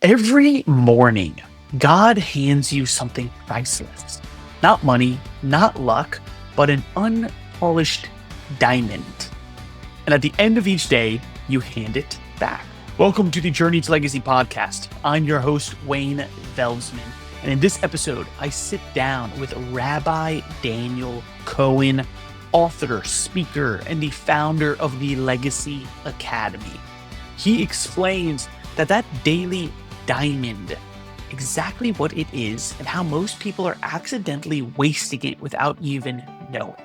Every morning, God hands you something priceless. Not money, not luck, but an unpolished diamond. And at the end of each day, you hand it back. Welcome to the Journey to Legacy podcast. I'm your host, Wayne Veldsman. And in this episode, I sit down with Rabbi Daniel Cohen, author, speaker, and the founder of the Legacy Academy. He explains that daily diamond, exactly what it is, and how most people are accidentally wasting it without even knowing.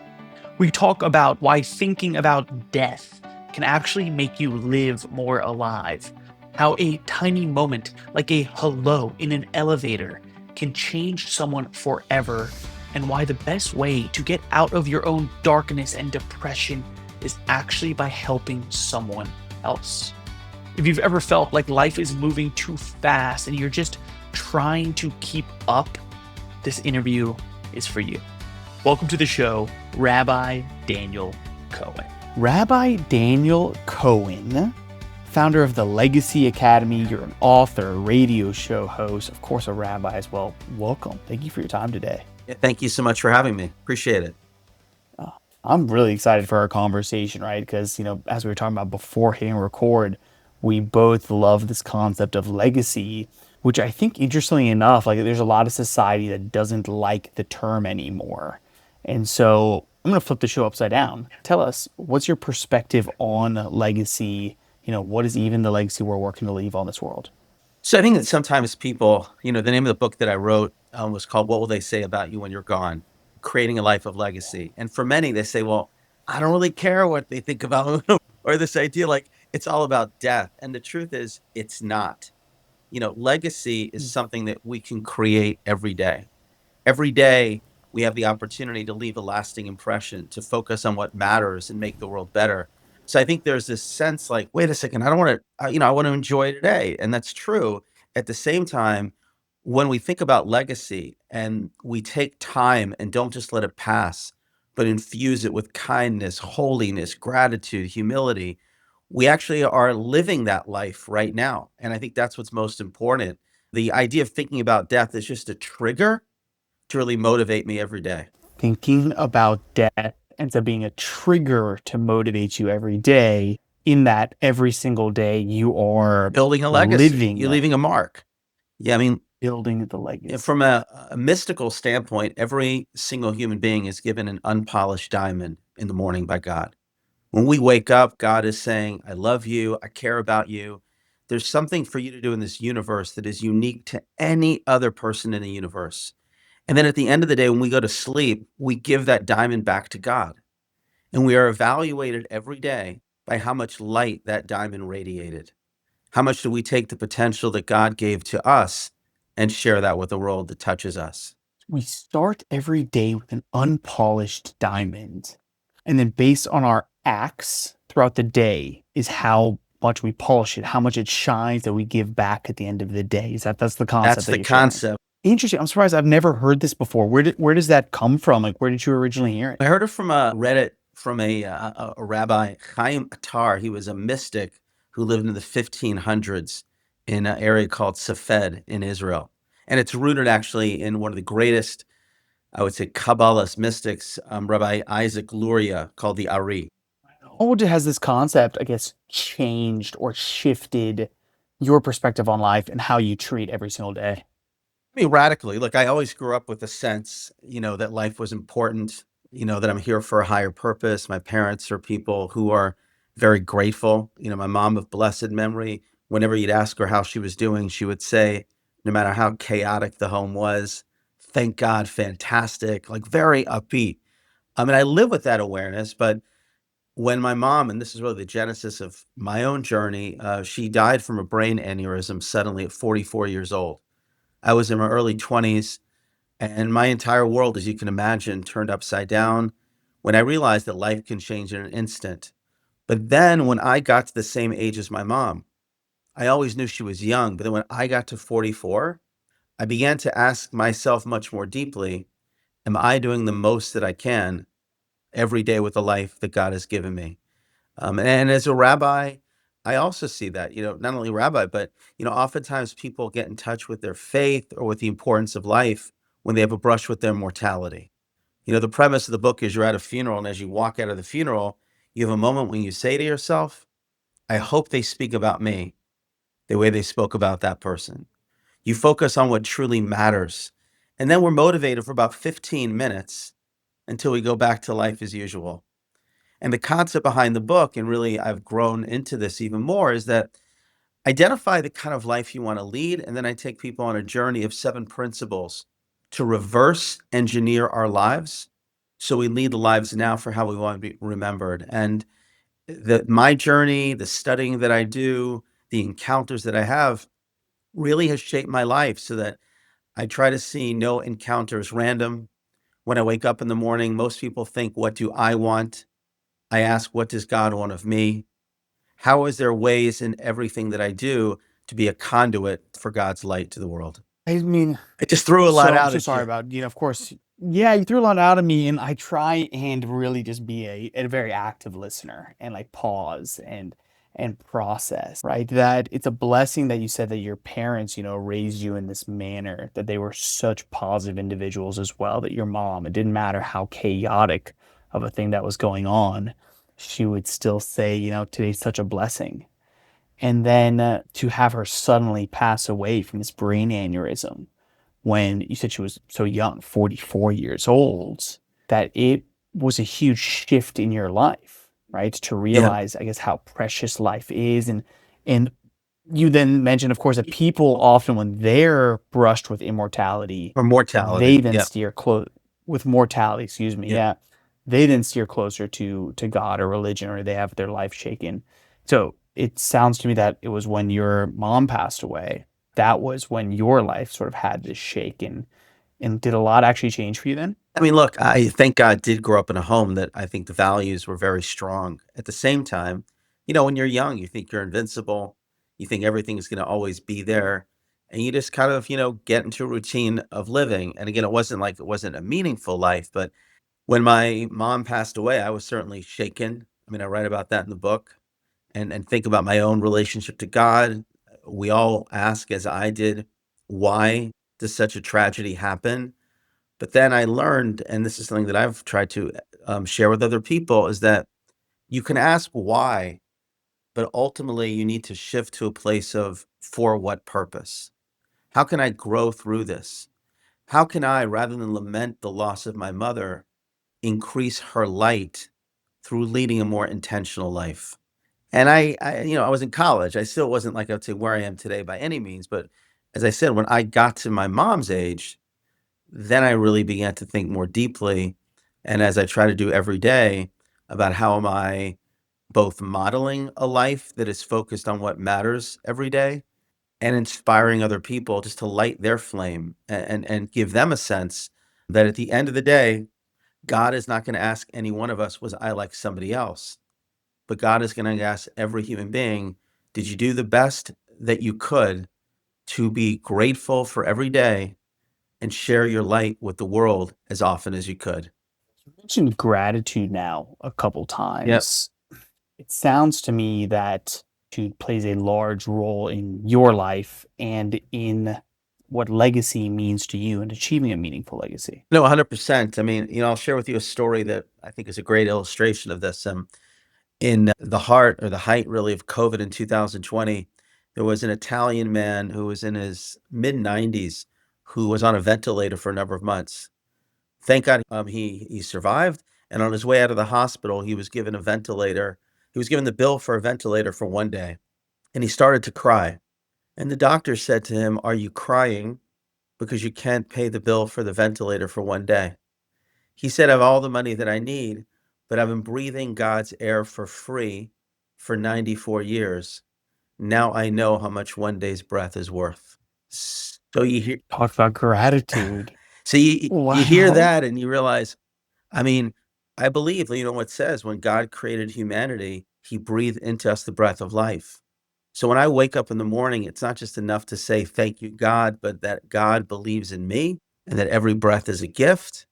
We talk about why thinking about death can actually make you live more alive, how a tiny moment like a hello in an elevator can change someone forever, and why the best way to get out of your own darkness and depression is actually by helping someone else. If you've ever felt like life is moving too fast and you're just trying to keep up, this interview is for you. Welcome to the show, Rabbi Daniel Cohen. Rabbi Daniel Cohen, founder of the Legacy Academy. You're an author, radio show host, of course, a rabbi as well. Welcome. Thank you for your time today. Yeah, thank you so much for having me. Appreciate it. I'm really excited for our conversation, right? Because, as we were talking about before hitting record, we both love this concept of legacy, which I think, interestingly enough, like there's a lot of society that doesn't like the term anymore. And so I'm going to flip the show upside down. Tell us, what's your perspective on legacy? What is even the legacy we're working to leave on this world? So I think that sometimes people, the name of the book that I wrote was called What Will They Say About You When You're Gone? Creating a Life of Legacy. And for many, they say, well, I don't really care what they think about or this idea, like it's all about death. And the truth is, it's not. Legacy is something that we can create every day. Every day, we have the opportunity to leave a lasting impression, to focus on what matters and make the world better. So I think there's this sense like, wait a second, I don't want to, I want to enjoy today. And that's true. At the same time, when we think about legacy and we take time and don't just let it pass, but infuse it with kindness, holiness, gratitude, humility, we actually are living that life right now. And I think that's what's most important. The idea of thinking about death is just a trigger to really motivate me every day. Thinking about death ends up being a trigger to motivate you every day, in that every single day you are Building a legacy, living, you're leaving a mark. Yeah, I mean, building the legacy. from a mystical standpoint, every single human being is given an unpolished diamond in the morning by God. When we wake up, God is saying, I love you, I care about you. There's something for you to do in this universe that is unique to any other person in the universe. And then at the end of the day, when we go to sleep, we give that diamond back to God. And we are evaluated every day by how much light that diamond radiated. How much do we take the potential that God gave to us and share that with the world that touches us? We start every day with an unpolished diamond. And then based on our acts throughout the day is how much we polish it, how much it shines that we give back at the end of the day. That's the concept That's that the you're sharing? concept. Interesting. I'm surprised I've never heard this before. Where does that come from? Like, where did you originally hear it? I heard it from read it from a rabbi, Chaim Attar. He was a mystic who lived in the 1500s in an area called Safed in Israel. And it's rooted actually in one of the greatest, I would say, Kabbalist mystics, Rabbi Isaac Luria, called the Ari. How has this concept, I guess, changed or shifted your perspective on life and how you treat every single day? I mean, radically. Look, I always grew up with a sense, that life was important, that I'm here for a higher purpose. My parents are people who are very grateful. My mom of blessed memory, whenever you'd ask her how she was doing, she would say, no matter how chaotic the home was, thank God, fantastic, like very upbeat. I mean, I live with that awareness, but when my mom, and this is really the genesis of my own journey, she died from a brain aneurysm suddenly at 44 years old. I was in my early 20s, and my entire world, as you can imagine, turned upside down when I realized that life can change in an instant. But then when I got to the same age as my mom, I always knew she was young, but then when I got to 44, I began to ask myself much more deeply, am I doing the most that I can every day with the life that God has given me? And as a rabbi, I also see that, not only rabbi, but, oftentimes people get in touch with their faith or with the importance of life when they have a brush with their mortality. The premise of the book is you're at a funeral, and as you walk out of the funeral, you have a moment when you say to yourself, I hope they speak about me the way they spoke about that person. You focus on what truly matters. And then we're motivated for about 15 minutes until we go back to life as usual. And the concept behind the book, and really I've grown into this even more, is that identify the kind of life you want to lead. And then I take people on a journey of 7 principles to reverse engineer our lives so we lead the lives now for how we want to be remembered. And my journey, the studying that I do, the encounters that I have really has shaped my life so that I try to see no encounter as random. When I wake up in the morning, most people think, what do I want? I ask, what does God want of me? How is there ways in everything that I do to be a conduit for God's light to the world? I mean, I just threw a lot so I'm out so at sorry you. about, of course, yeah, you threw a lot out of me, and I try and really just be a very active listener and like pause and process, right? That it's a blessing that you said that your parents, raised you in this manner, that they were such positive individuals as well, that your mom, it didn't matter how chaotic of a thing that was going on, she would still say, today's such a blessing. And then to have her suddenly pass away from this brain aneurysm when you said she was so young, 44 years old, that it was a huge shift in your life, right? To Yeah. realize, I guess, how precious life is. And you then mentioned, of course, that people often, when they're brushed with immortality, Or they mortality. then Yeah. steer close with mortality, excuse me. Yeah. Yeah. They then steer closer to God or religion, or they have their life shaken. So it sounds to me that it was when your mom passed away, that was when your life sort of had this shake. And did a lot actually change for you then? I mean, look, I thank God did grow up in a home that I think the values were very strong. At the same time, when you're young, you think you're invincible. You think everything is going to always be there. And you just kind of, get into a routine of living. And again, it wasn't like it wasn't a meaningful life, but when my mom passed away, I was certainly shaken. I mean, I write about that in the book and think about my own relationship to God. We all ask, as I did, why does such a tragedy happen? But then I learned, and this is something that I've tried to share with other people, is that you can ask why, but ultimately you need to shift to a place of for what purpose? How can I grow through this? How can I, rather than lament the loss of my mother, increase her light through leading a more intentional life? And I was in college. I still wasn't like I would say where I am today by any means. But as I said, when I got to my mom's age, then I really began to think more deeply. And as I try to do every day, about how am I both modeling a life that is focused on what matters every day and inspiring other people just to light their flame and give them a sense that at the end of the day, God is not going to ask any one of us, was I like somebody else? But God is going to ask every human being, did you do the best that you could to be grateful for every day and share your light with the world as often as you could? You mentioned gratitude now a couple Yep. times. It sounds to me that gratitude plays a large role in your life and in what legacy means to you and achieving a meaningful legacy. No, 100%. I mean, I'll share with you a story that I think is a great illustration of this. In the heart or the height really of COVID in 2020, there was an Italian man who was in his mid 90s who was on a ventilator for a number of months. Thank God he survived. And on his way out of the hospital, he was given a ventilator. He was given the bill for a ventilator for one day, and he started to cry. And the doctor said to him, are you crying because you can't pay the bill for the ventilator for one day? He said, I have all the money that I need, but I've been breathing God's air for free for 94 years. Now I know how much one day's breath is worth. So you hear, Talk about gratitude. so you hear Wow. that and you realize, I mean, I believe, what it says when God created humanity, he breathed into us the breath of life. So when I wake up in the morning, it's not just enough to say, thank you, God, but that God believes in me and that every breath is a gift.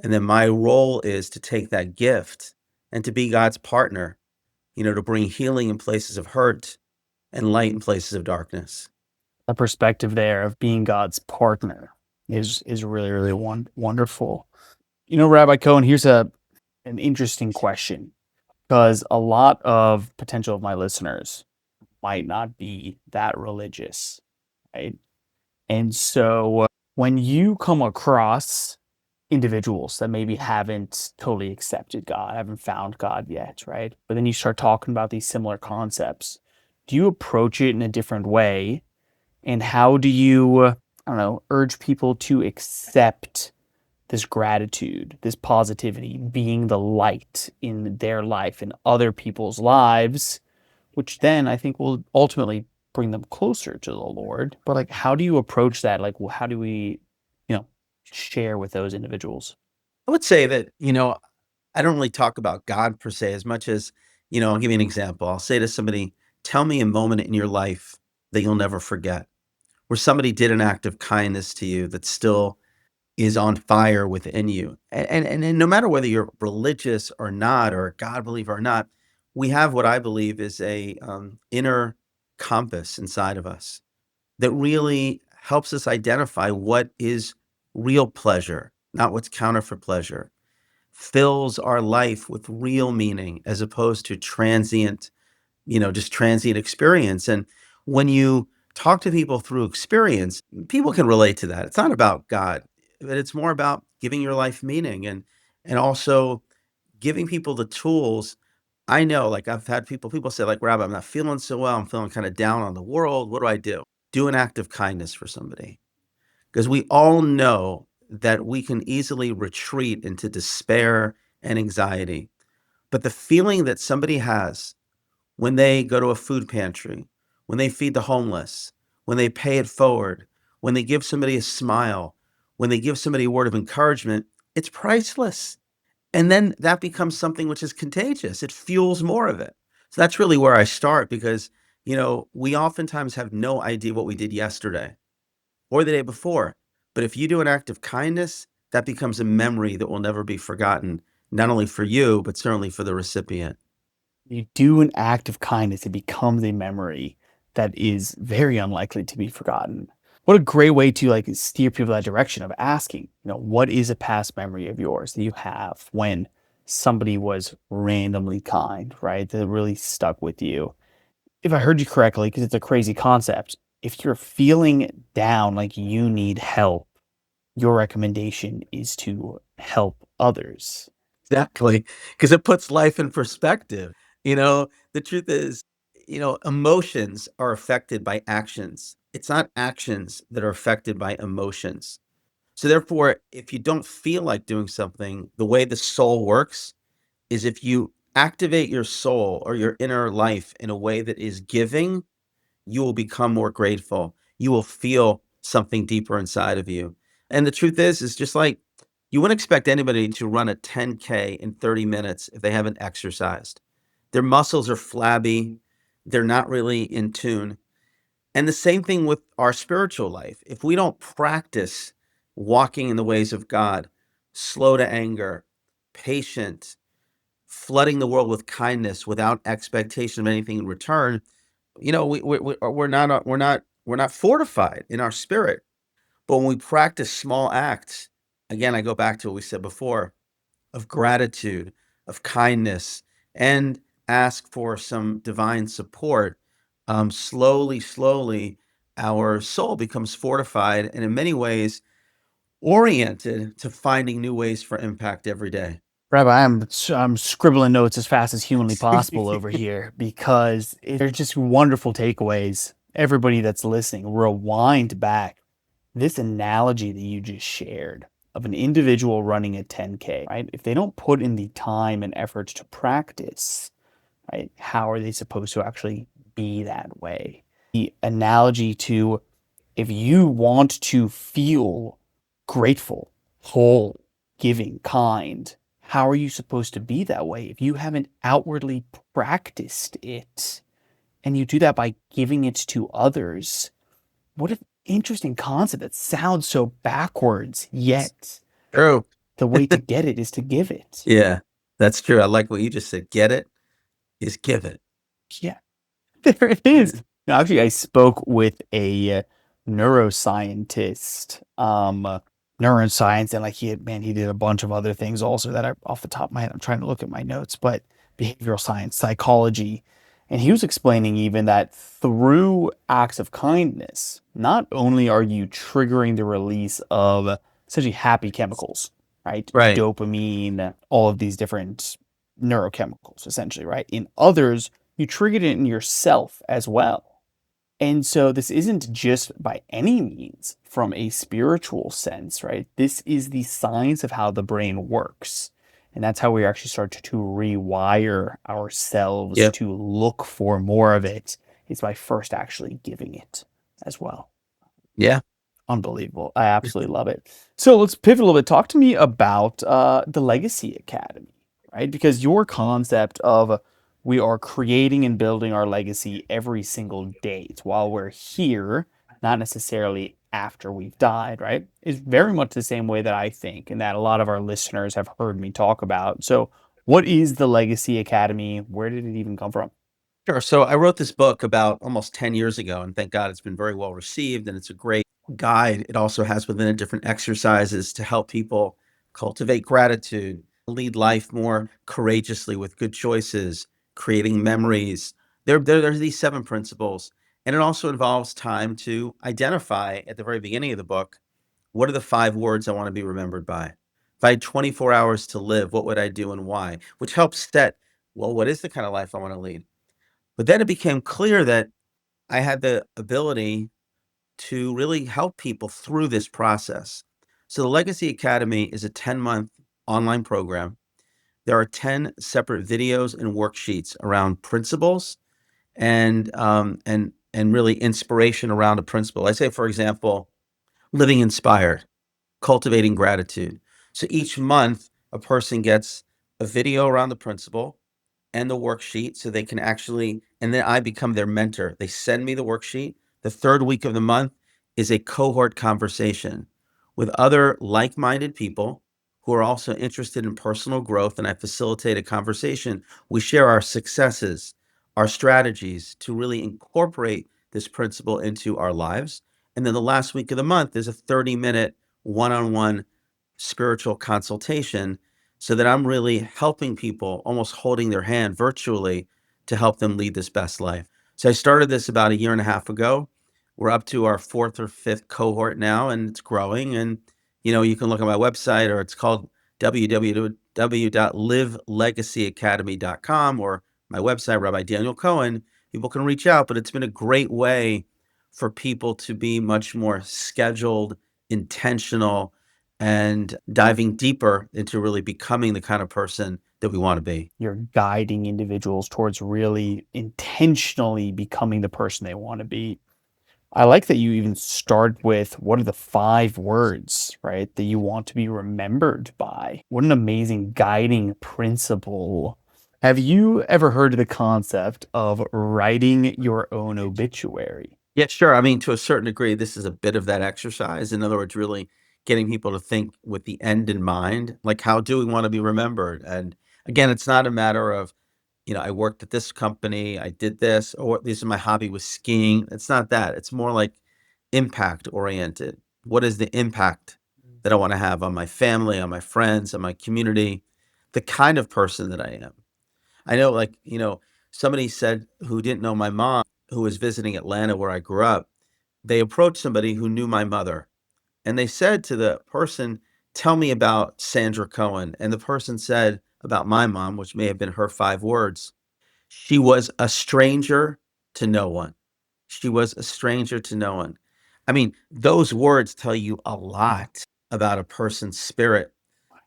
And then my role is to take that gift and to be God's partner to bring healing in places of hurt and light in places of darkness. The perspective there of being God's partner is really, really wonderful. Rabbi Cohen, here's an interesting question, because a lot of potential of my listeners might not be that religious, right? And so when you come across individuals that maybe haven't totally accepted God, haven't found God yet, right? But then you start talking about these similar concepts, do you approach it in a different way? And how do you, I don't know, urge people to accept this gratitude, this positivity, being the light in their life and other people's lives, which then I think will ultimately bring them closer to the Lord? But like, how do you approach that? Like, how do we, share with those individuals? I would say that, I don't really talk about God per se as much as, I'll give you an example. I'll say to somebody, tell me a moment in your life that you'll never forget, where somebody did an act of kindness to you that still is on fire within you. And no matter whether you're religious or not, or a God believer or not, we have what I believe is a inner compass inside of us that really helps us identify what is real pleasure, not what's counterfeit pleasure, fills our life with real meaning as opposed to transient, just transient experience. And when you talk to people through experience, people can relate to that. It's not about God, but it's more about giving your life meaning and also giving people the tools. I know, like I've had people say, like, Rabbi, I'm not feeling so well. I'm feeling kind of down on the world. What do I do? Do an act of kindness for somebody. Because we all know that we can easily retreat into despair and anxiety. But the feeling that somebody has when they go to a food pantry, when they feed the homeless, when they pay it forward, when they give somebody a smile, when they give somebody a word of encouragement, it's priceless. And then that becomes something which is contagious. It fuels more of it. So that's really where I start because, we oftentimes have no idea what we did yesterday or the day before. But if you do an act of kindness, that becomes a memory that will never be forgotten, not only for you, but certainly for the recipient. You do an act of kindness, it becomes a memory that is very unlikely to be forgotten. What a great way to like steer people that direction of asking, what is a past memory of yours that you have when somebody was randomly kind, right? That really stuck with you. If I heard you correctly, because it's a crazy concept, if you're feeling down, like you need help, your recommendation is to help others. Exactly, because it puts life in perspective. The truth is, emotions are affected by actions. It's not actions that are affected by emotions. So therefore, if you don't feel like doing something, the way the soul works is if you activate your soul or your inner life in a way that is giving, you will become more grateful. You will feel something deeper inside of you. And the truth is just like you wouldn't expect anybody to run a 10K in 30 minutes if they haven't exercised. Their muscles are flabby. They're not really in tune. And the same thing with our spiritual life. If we don't practice walking in the ways of God, slow to anger, patient, flooding the world with kindness without expectation of anything in return, we're not fortified in our spirit. But when we practice small acts, again, I go back to what we said before of gratitude, of kindness, and ask for some divine support. Slowly, our soul becomes fortified and in many ways oriented to finding new ways for impact every day. Rabbi, I'm scribbling notes as fast as humanly possible over here because they're just wonderful takeaways. Everybody that's listening, rewind back. This analogy that you just shared of an individual running a 10K, right? If they don't put in the time and effort to practice, right, how are they supposed to actually be that way? The analogy to if you want to feel grateful, whole, giving, kind, how are you supposed to be that way if you haven't outwardly practiced it? And you do that by giving it to others. What an interesting concept that sounds so backwards, yet True. the way to get it is to give it. Yeah, that's true. I like what you just said. Get it? is give it. Yeah, there it is. No, actually, I spoke with a neuroscientist, neuroscience, and like he did a bunch of other things also that are off the top of my head. I'm trying to look at my notes, but behavioral science, psychology, and he was explaining even that through acts of kindness, not only are you triggering the release of essentially happy chemicals, right? Right. Dopamine, all of these different neurochemicals, essentially, right? In others, you triggered it in yourself as well. And so this isn't just by any means from a spiritual sense, right? This is the science of how the brain works. And that's how we actually start to rewire ourselves Yep. to look for more of it, is by first actually giving it as well. Yeah. Unbelievable. I absolutely love it. So let's pivot a little bit. Talk to me about the Legacy Academy, right? Because your concept of we are creating and building our legacy every single day. It's while we're here, not necessarily after we've died, right? Is very much the same way that I think, and that a lot of our listeners have heard me talk about. So, what is the Legacy Academy? Where did it even come from? Sure. So I wrote this book about almost 10 years ago, and thank God it's been very well received. And it's a great guide. It also has within it different exercises to help people cultivate gratitude, lead life more courageously with good choices, creating memories. There's these 7 principles. And it also involves time to identify at the very beginning of the book, what are the 5 words I want to be remembered by? If I had 24 hours to live, what would I do and why? Which helps set, well, what is the kind of life I want to lead? But then it became clear that I had the ability to really help people through this process. So the Legacy Academy is a 10-month online program. There are 10 separate videos and worksheets around principles and really inspiration around a principle. I say, for example, living inspired, cultivating gratitude. So each month, a person gets a video around the principle and the worksheet so they can actually, and then I become their mentor. They send me the worksheet. The third week of the month is a cohort conversation with other like-minded people who are also interested in personal growth, and I facilitate a conversation. We share our successes, our strategies to really incorporate this principle into our lives. And then the last week of the month is a 30-minute one-on-one spiritual consultation so that I'm really helping people, almost holding their hand virtually to help them lead this best life. So I started this about a year and a half ago. We're up to our 4th or 5th cohort now, and it's growing. And, you can look at my website, or it's called www.livelegacyacademy.com, or my website, Rabbi Daniel Cohen. People can reach out, but it's been a great way for people to be much more scheduled, intentional, and diving deeper into really becoming the kind of person that we want to be. You're guiding individuals towards really intentionally becoming the person they want to be. I like that you even start with what are the 5 words, right, that you want to be remembered by. What an amazing guiding principle. Have you ever heard of the concept of writing your own obituary? Yeah, sure. I mean, to a certain degree, this is a bit of that exercise. In other words, really getting people to think with the end in mind, like how do we want to be remembered? And again, it's not a matter of, I worked at this company, I did this, or this is my hobby was skiing. It's not that. It's more like impact oriented. What is the impact that I want to have on my family, on my friends, on my community, the kind of person that I am? I know, like, somebody said who didn't know my mom, who was visiting Atlanta where I grew up, they approached somebody who knew my mother. And they said to the person, tell me about Sandra Cohen. And the person said about my mom, which may have been her 5 words, she was a stranger to no one. She was a stranger to no one. I mean, those words tell you a lot about a person's spirit,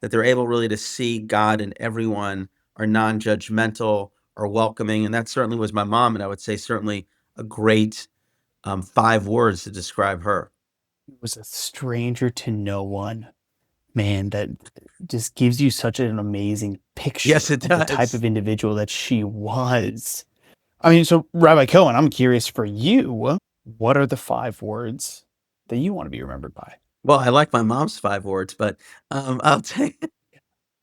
that they're able really to see God in everyone, are non-judgmental, are welcoming. And that certainly was my mom. And I would say certainly a great 5 words to describe her. Was a stranger to no one. Man, that just gives you such an amazing Yes, picture it of the type does. of individual that she was. I mean, so Rabbi Cohen, I'm curious for you, what are the 5 words that you want to be remembered by? Well, I like my mom's 5 words, but I'll tell you,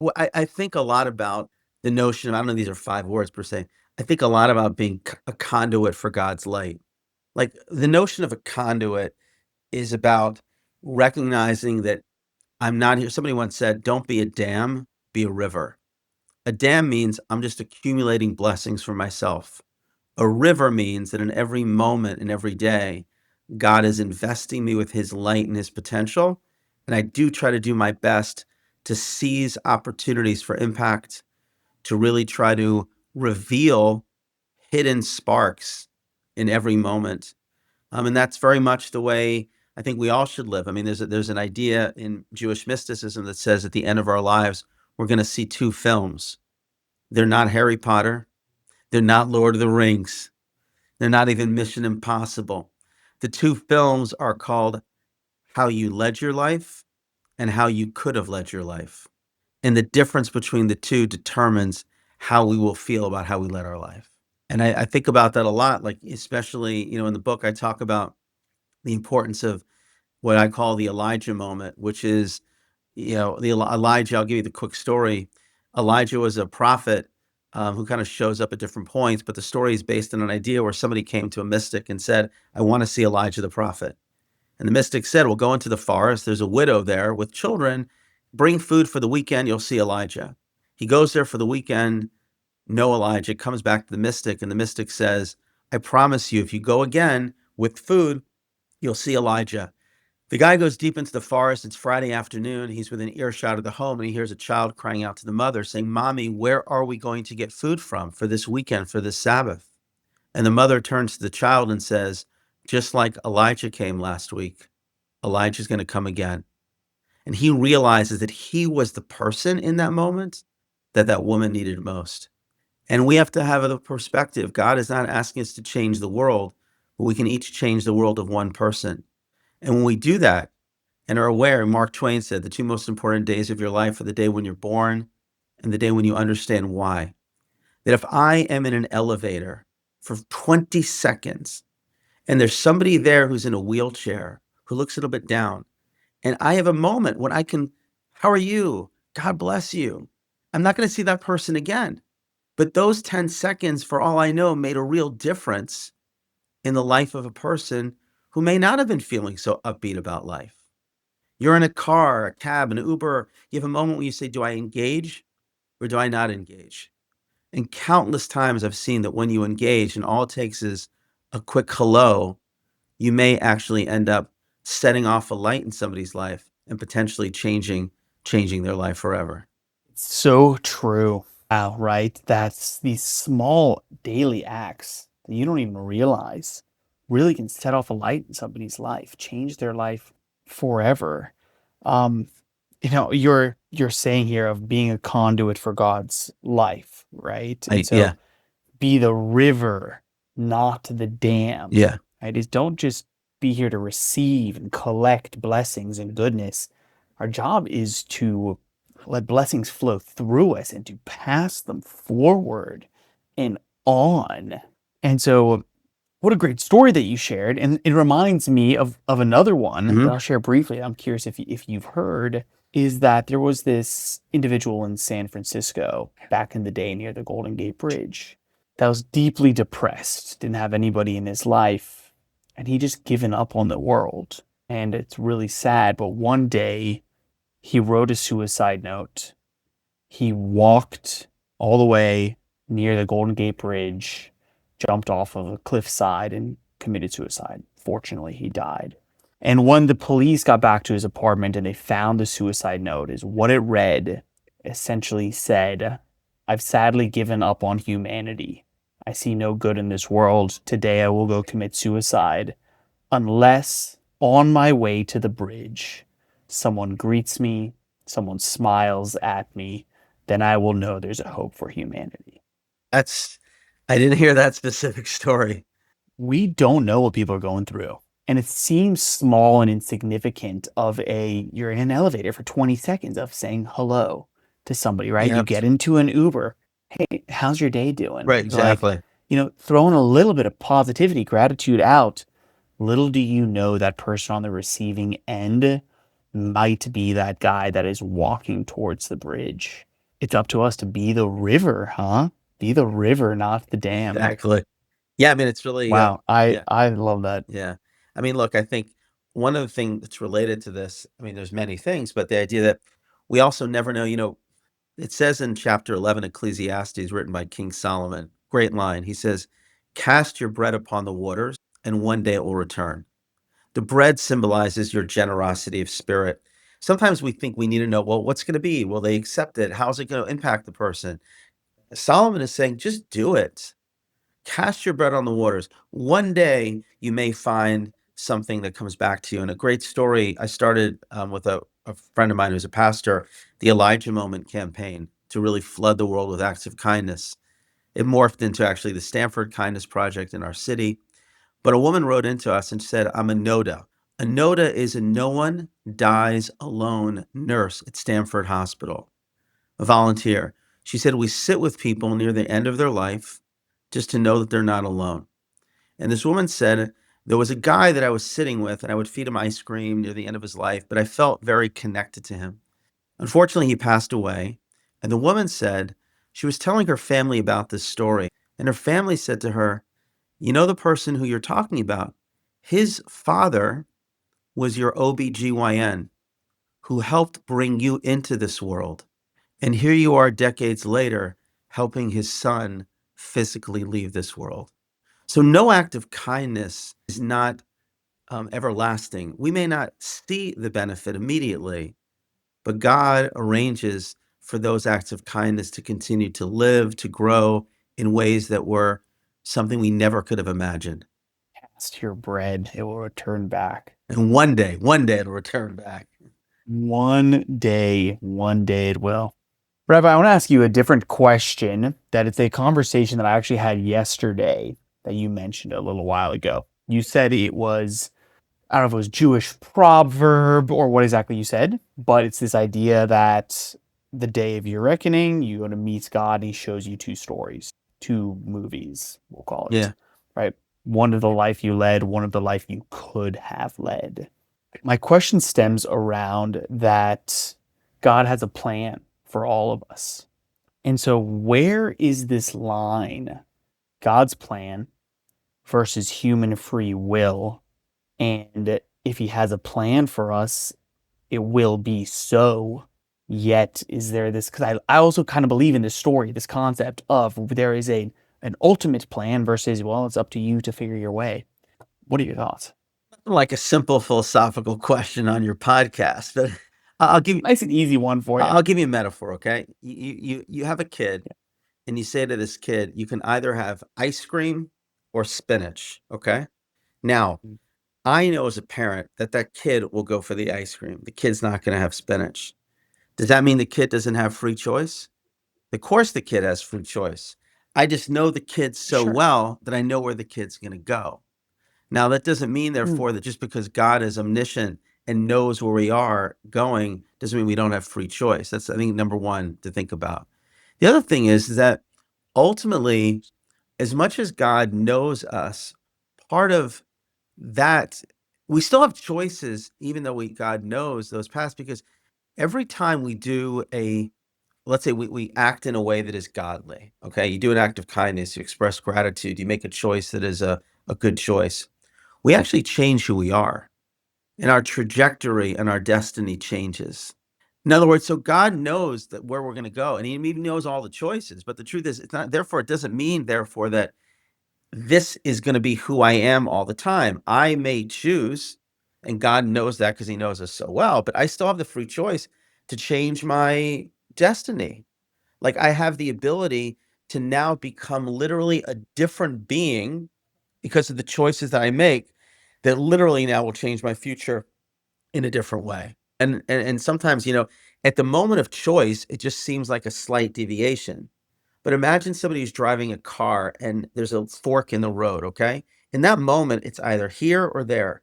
well, I think a lot about the notion of, I don't know, these are 5 words per se. I think a lot about being a conduit for God's light. Like the notion of a conduit is about recognizing that I'm not here. Somebody once said, don't be a dam, be a river. A dam means I'm just accumulating blessings for myself. A river means that in every moment, in every day, God is investing me with his light and his potential. And I do try to do my best to seize opportunities for impact, to really try to reveal hidden sparks in every moment. And that's very much the way I think we all should live. I mean, there's an idea in Jewish mysticism that says at the end of our lives, we're going to see two films. They're not Harry Potter. They're not Lord of the Rings. They're not even Mission Impossible. The two films are called How You Led Your Life and How You Could Have Led Your Life. And the difference between the two determines how we will feel about how we led our life. And I think about that a lot, like especially, in the book, I talk about the importance of what I call the Elijah moment, which is, Elijah. I'll give you the quick story. Elijah was a prophet who kind of shows up at different points, but the story is based on an idea where somebody came to a mystic and said, I want to see Elijah the prophet. And the mystic said, well, go into the forest. There's a widow there with children. Bring food for the weekend. You'll see Elijah. He goes there for the weekend. No Elijah. Comes back to the mystic, and the mystic says, I promise you, if you go again with food, you'll see Elijah. The guy goes deep into the forest. It's Friday afternoon. He's within earshot of the home, and he hears a child crying out to the mother saying, Mommy, where are we going to get food from for this weekend, for this Sabbath? And the mother turns to the child and says, just like Elijah came last week, Elijah's going to come again. And he realizes that he was the person in that moment that woman needed most. And we have to have a perspective. God is not asking us to change the world, but we can each change the world of one person. And when we do that and are aware, Mark Twain said, the two most important days of your life are the day when you're born and the day when you understand why. That if I am in an elevator for 20 seconds and there's somebody there who's in a wheelchair who looks a little bit down, and I have a moment when I can, how are you? God bless you. I'm not going to see that person again. But those 10 seconds, for all I know, made a real difference in the life of a person who may not have been feeling so upbeat about life. You're in a car, a cab, an Uber. You have a moment when you say, do I engage or do I not engage? And countless times I've seen that when you engage and all it takes is a quick hello, you may actually end up setting off a light in somebody's life and potentially changing their life forever. So true. Wow, right? That's these small daily acts that you don't even realize really can set off a light in somebody's life, change their life forever. Um, you're saying here of being a conduit for God's life, right? And so Yeah. be the river, not the dam. Yeah. Right? Is don't just be here to receive and collect blessings and goodness. Our job is to let blessings flow through us and to pass them forward and on. And so what a great story that you shared. And it reminds me of another one that I'll share briefly. I'm curious if you've heard, is that there was this individual in San Francisco back in the day near the Golden Gate Bridge that was deeply depressed, didn't have anybody in his life, and he just given up on the world. And it's really sad, but one day he wrote a suicide note. He walked all the way near the Golden Gate Bridge, jumped off of a cliffside, and committed suicide. Fortunately, he died. And when the police got back to his apartment and they found the suicide note, is what it read essentially said, I've sadly given up on humanity. I see no good in this world. Today I will go commit suicide unless on my way to the bridge, someone greets me, someone smiles at me, then I will know there's a hope for humanity. I didn't hear that specific story. We don't know what people are going through. And it seems small and insignificant you're in an elevator for 20 seconds of saying hello to somebody, right? Yeah. You get into an Uber. Hey, how's your day doing? Right, exactly. Throwing a little bit of positivity, gratitude out. Little do you know that person on the receiving end might be that guy that is walking towards the bridge. It's up to us to be the river, huh? Be the river, not the dam. Exactly. Yeah, I mean, it's really, Wow, yeah, I love that. yeah. I mean, look, I think one of the things that's related to this, I mean, there's many things, but the idea that we also never know, it says in chapter 11, Ecclesiastes, written by King Solomon, great line. He says, "Cast your bread upon the waters, and one day it will return." The bread symbolizes your generosity of spirit. Sometimes we think we need to know, well, what's going to be? Will they accept it? How's it going to impact the person? Solomon is saying, just do it. Cast your bread on the waters. One day you may find something that comes back to you. And a great story, I started with a friend of mine who's a pastor, the Elijah Moment campaign to really flood the world with acts of kindness. It morphed into actually the Stanford Kindness Project in our city. But a woman wrote into us and said, I'm a NODA. A NODA is a no one dies alone nurse at Stanford Hospital, a volunteer. She said, we sit with people near the end of their life just to know that they're not alone. And this woman said, there was a guy that I was sitting with and I would feed him ice cream near the end of his life, but I felt very connected to him. Unfortunately, he passed away. And the woman said, she was telling her family about this story. And her family said to her, you know, the person who you're talking about, his father was your OBGYN who helped bring you into this world. And here you are decades later, helping his son physically leave this world. So no act of kindness is not everlasting. We may not see the benefit immediately, but God arranges for those acts of kindness to continue to live, to grow in ways that were something we never could have imagined. Cast your bread, it will return back. And one day it'll return back. One day it will. Rabbi, I want to ask you a different question that it's a conversation that I actually had yesterday that you mentioned a little while ago. You said it was, I don't know if it was Jewish proverb or what exactly you said, but it's this idea that the day of your reckoning, you go to meet God and he shows you two stories, two movies, we'll call it, Yeah. right? One of the life you led, one of the life you could have led. My question stems around that God has a plan for all of us. And so, where is this line, God's plan versus human free will? And if he has a plan for us, it will be so. Yet, is there this? Because I also kind of believe in this story, this concept of there is an ultimate plan versus, well, it's up to you to figure your way. What are your thoughts? Like a simple philosophical question on your podcast, but I'll give you Nice and easy one for you. I'll give you a metaphor, okay? You have a kid and you say to this kid, you can either have ice cream or spinach, okay? Now, Mm. I know as a parent that that kid will go for the ice cream. The kid's not going to have spinach. Does that mean the kid doesn't have free choice? Of course the kid has free choice. I just know the kid so Sure. well that I know where the kid's going to go. Now, that doesn't mean, Mm. therefore, that just because God is omniscient and knows where we are going, doesn't mean we don't have free choice. That's, I think, number one to think about. The other thing is that ultimately, as much as God knows us, part of that, we still have choices, even though God knows those paths, because every time we do let's say we act in a way that is godly, okay? You do an act of kindness, you express gratitude, you make a choice that is a good choice. We actually change who we are, and our trajectory and our destiny changes. In other words, so God knows that where we're going to go, and He even knows all the choices. But the truth is, it's not. Therefore, it doesn't mean, therefore, that this is going to be who I am all the time. I may choose, and God knows that because He knows us so well. But I still have the free choice to change my destiny. Like I have the ability to now become literally a different being because of the choices that I make that literally now will change my future in a different way. And sometimes, at the moment of choice, it just seems like a slight deviation. But imagine somebody who's driving a car and there's a fork in the road, okay? In that moment, it's either here or there.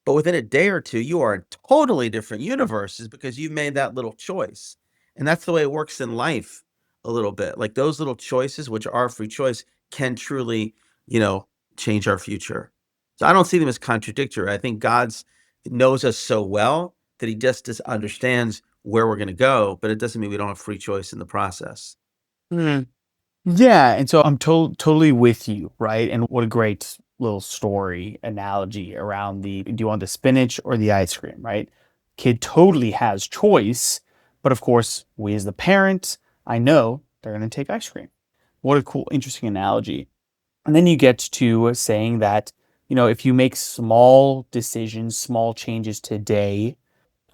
But within a day or two, you are in totally different universes because you've made that little choice. And that's the way it works in life a little bit. Like those little choices, which are free choice, can truly, you know, change our future. So I don't see them as contradictory. I think God's knows us so well that he just understands where we're going to go, but it doesn't mean we don't have free choice in the process. Mm. Yeah, and so I'm totally with you, right? And what a great little story analogy around the do you want the spinach or the ice cream, right? Kid totally has choice, but of course, we as the parent, I know they're going to take ice cream. What a cool, interesting analogy. And then you get to saying that, if you make small decisions, small changes today,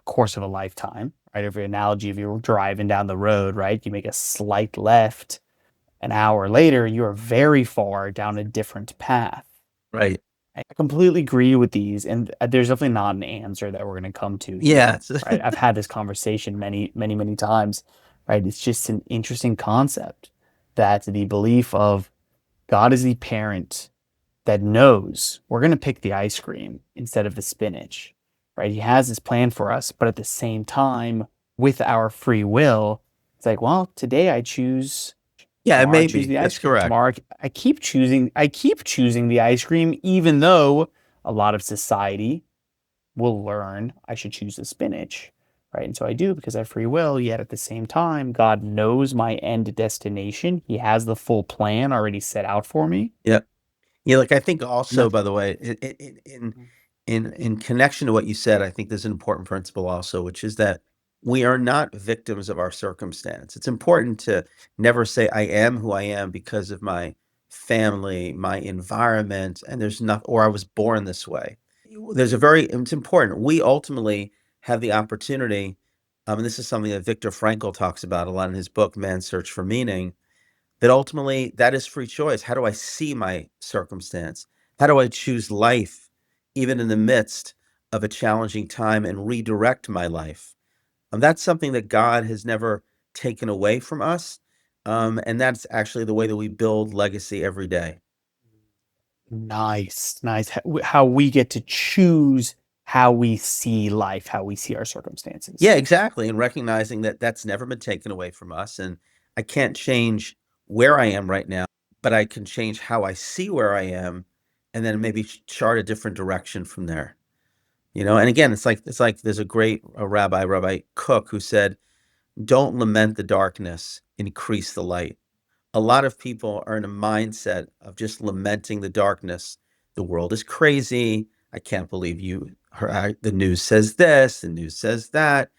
course of a lifetime, right? Every analogy, if you're driving down the road, right, you make a slight left an hour later, you're very far down a different path. Right. I completely agree with these, and there's definitely not an answer that we're going to come to Yeah. here, right? I've had this conversation many, many, many times, right? It's just an interesting concept that the belief of God is the parent that knows we're going to pick the ice cream instead of the spinach, right? He has this plan for us, but at the same time, with our free will, it's like, well, today I choose. Yeah, it Tomorrow I may choose be. the ice That's cream. correct. Tomorrow I keep choosing the ice cream, even though a lot of society will learn I should choose the spinach, right? And so I do because I have free will. Yet at the same time, God knows my end destination. He has the full plan already set out for me. Yeah. Yeah, like, I think And also, that's by the way, in connection to what you said, I think there's an important principle also, which is that we are not victims of our circumstance. It's important to never say, "I am who I am because of my family, my environment, and there's not or I was born this way." It's important. We ultimately have the opportunity, and this is something that Viktor Frankl talks about a lot in his book, Man's Search for Meaning, that ultimately that is free choice. How do I see my circumstance? How do I choose life even in the midst of a challenging time and redirect my life? That's something that God has never taken away from us. And that's actually the way that we build legacy every day. nice, nice. How we get to choose how we see life, how we see our Yeah, circumstances. exactly. And recognizing that that's never been taken away from us. And I can't change where I am right now, but I can change how I see where I am and then maybe chart a different direction from there. And again, it's like there's a great Rabbi Cook, who said, "Don't lament the darkness, increase the light." A lot of people are in a mindset of just lamenting the darkness. The world is crazy. I can't believe the news says this, the news says that.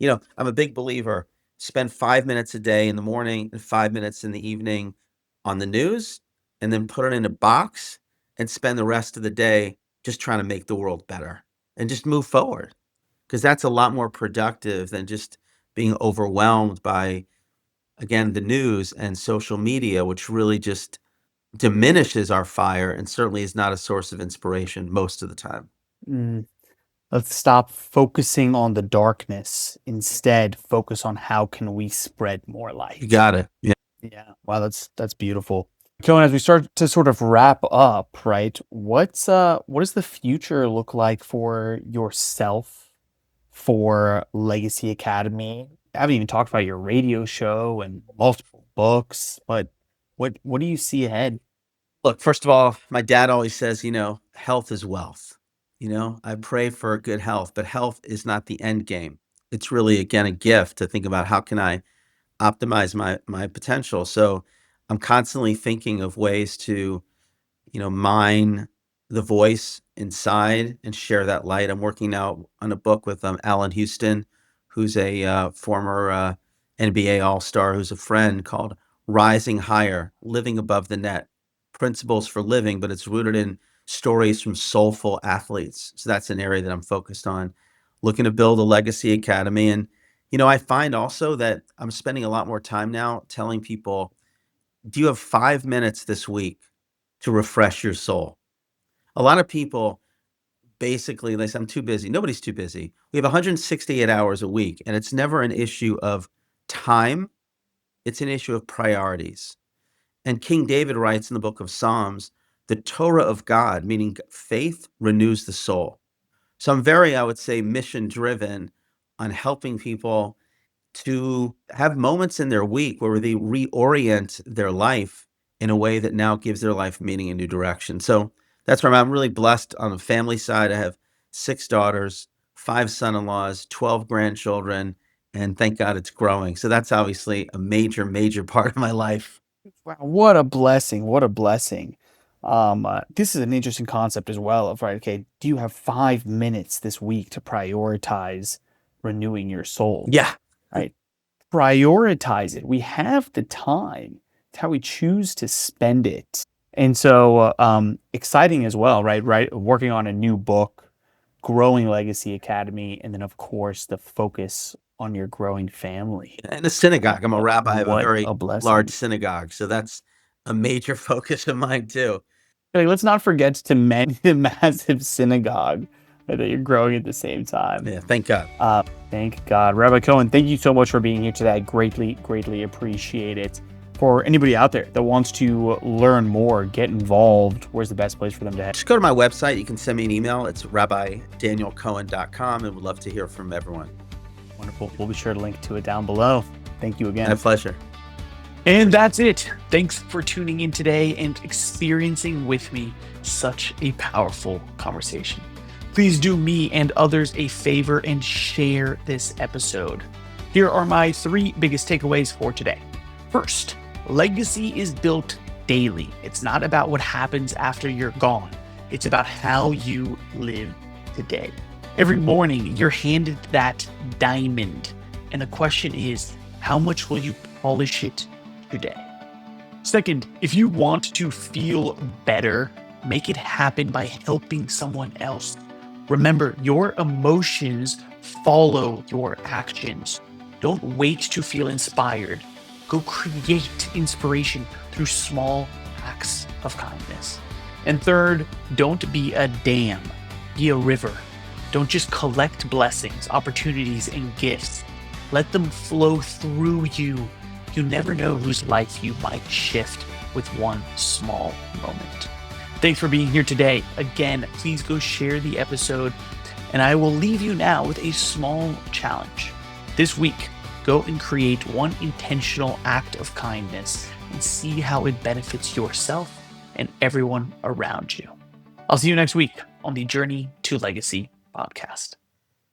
I'm a big believer. Spend 5 minutes a day in the morning and 5 minutes in the evening on the news, and then put it in a box and spend the rest of the day just trying to make the world better and just move forward. Because that's a lot more productive than just being overwhelmed by, again, the news and social media, which really just diminishes our fire and certainly is not a source of inspiration most of the time. Mm, let's stop focusing on the darkness. Instead, focus on how can we spread more You light. got it. Yeah. Yeah. Wow, that's beautiful. Cohen, as we start to sort of wrap up, right? What does the future look like for yourself, for Legacy Academy? I haven't even talked about your radio show and multiple books, but what do you see ahead? Look, first of all, my dad always says, health is wealth. I pray for good health, but health is not the end game. It's really, again, a gift to think about how can I optimize my potential. So I'm constantly thinking of ways to mine the voice inside and share that light. I'm working now on a book with Alan Houston, who's a former NBA All-Star, who's a friend, called Rising Higher, Living Above the Net, Principles for Living, but it's rooted in stories from soulful athletes. So that's an area that I'm focused on, looking to build a legacy academy. And, I find also that I'm spending a lot more time now telling people, do you have 5 minutes this week to refresh your soul? A lot of people basically, they say, I'm too busy. Nobody's too busy. We have 168 hours a week, and it's never an issue of time, it's an issue of priorities. And King David writes in the book of Psalms, the Torah of God, meaning faith, renews the soul. So I'm very, I would say, mission driven on helping people to have moments in their week where they reorient their life in a way that now gives their life meaning and new direction. So that's where I'm really blessed on the family side. I have 6 daughters, 5 son-in-laws, 12 grandchildren, and thank God it's growing. So that's obviously a major, major part of my life. Wow, what a blessing. What a blessing. This is an interesting concept as well of, right, okay, do you have 5 minutes this week to prioritize renewing your soul? Yeah. Right? Prioritize it. We have the time. It's how we choose to spend it. And so exciting as well, right? Right. Working on a new book, growing Legacy Academy, and then of course the focus on your growing family. And a synagogue. I'm a rabbi of a What very a blessing. large synagogue. So that's a major focus of mine too. Like, let's not forget to mend the massive synagogue that you're growing at the same time. Yeah, thank God. Thank God. Rabbi Cohen, thank you so much for being here today. I greatly, greatly appreciate it. For anybody out there that wants to learn more, get involved, where's the best place for them to head? Just go to my website. You can send me an email. It's rabbidanielcohen.com, and we'd love to hear from everyone. Wonderful. We'll be sure to link to it down below. Thank you again. My pleasure. And that's it. Thanks for tuning in today and experiencing with me such a powerful conversation. Please do me and others a favor and share this episode. Here are my 3 biggest takeaways for today. First, legacy is built daily. It's not about what happens after you're gone. It's about how you live today. Every morning, you're handed that diamond. And the question is, how much will you polish it today? Second, if you want to feel better, make it happen by helping someone else. Remember, your emotions follow your actions. Don't wait to feel inspired. Go create inspiration through small acts of kindness. And third, don't be a dam, be a river. Don't just collect blessings, opportunities, and gifts. Let them flow through you. You never know whose life you might shift with one small moment. Thanks for being here today. Again, please go share the episode, and I will leave you now with a small challenge. This week, go and create one intentional act of kindness and see how it benefits yourself and everyone around you. I'll see you next week on the Journey to Legacy podcast.